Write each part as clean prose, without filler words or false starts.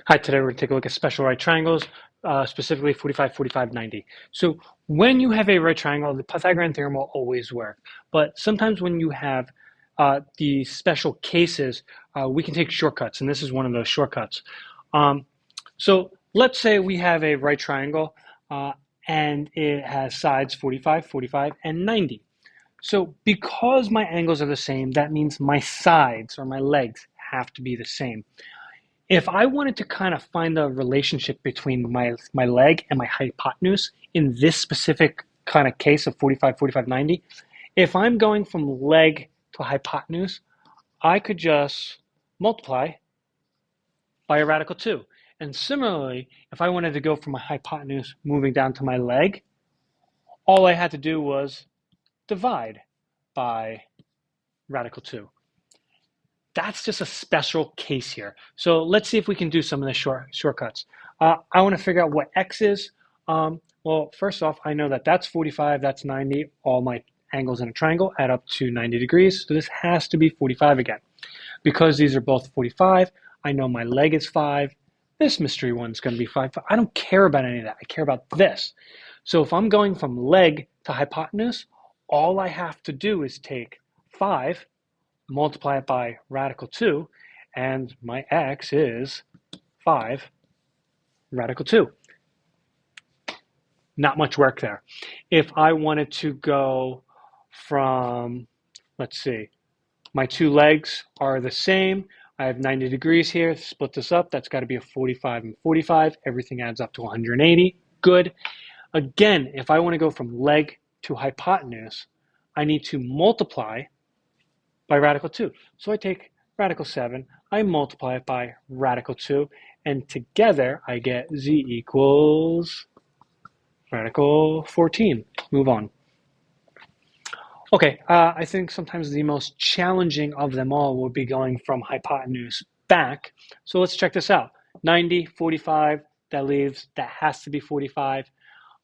Hi, today we're going to take a look at special right triangles, specifically 45, 45, 90. So when you have a right triangle, the Pythagorean theorem will always work. But sometimes when you have the special cases, we can take shortcuts, and this is one of those shortcuts. Um, so let's say we have a right triangle, and it has sides 45, 45, and 90. So because my angles are the same, that means my sides or my legs have to be the same. If I wanted to kind of find the relationship between my leg and my hypotenuse in this specific kind of case of 45, 45, 90, if I'm going from leg to hypotenuse, I could just multiply by a radical 2. And similarly, if I wanted to go from my hypotenuse moving down to my leg, all I had to do was divide by radical 2. That's just a special case here. So let's see if we can do some of the shortcuts. I want to figure out what x is. Well, first off, I know that that's 45, that's 90. All my angles in a triangle add up to 90 degrees. So this has to be 45 again. Because these are both 45, I know my leg is 5. This mystery one's going to be 5. I don't care about any of that. I care about this. So if I'm going from leg to hypotenuse, all I have to do is take 5, multiply it by radical 2, and my x is 5 radical 2. Not much work there. If I wanted to go from, let's see, my two legs are the same. I have 90 degrees here. Split this up. That's got to be a 45 and 45. Everything adds up to 180. Good. Again, if I want to go from leg to hypotenuse, I need to multiply by radical 2. So I take radical 7, I multiply it by radical 2, and together I get z equals radical 14. Move on. Okay, I think sometimes the most challenging of them all will be going from hypotenuse back. So let's check this out. 90, 45, that has to be 45.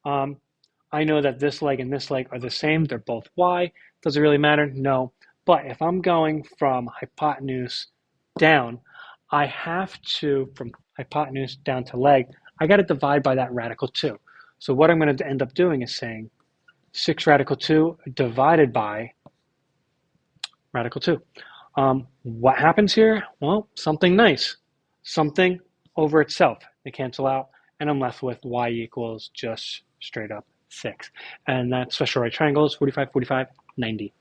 I know that this leg and this leg are the same. They're both y. Does it really matter? No. But if I'm going from hypotenuse down, I have to, from hypotenuse down to leg, I got to divide by that radical 2. So what I'm going to end up doing is saying 6 radical 2 divided by radical 2. What happens here? Well, something nice. Something over itself. They cancel out, and I'm left with y equals just straight up 6. And that's special right triangles, 45, 45, 90.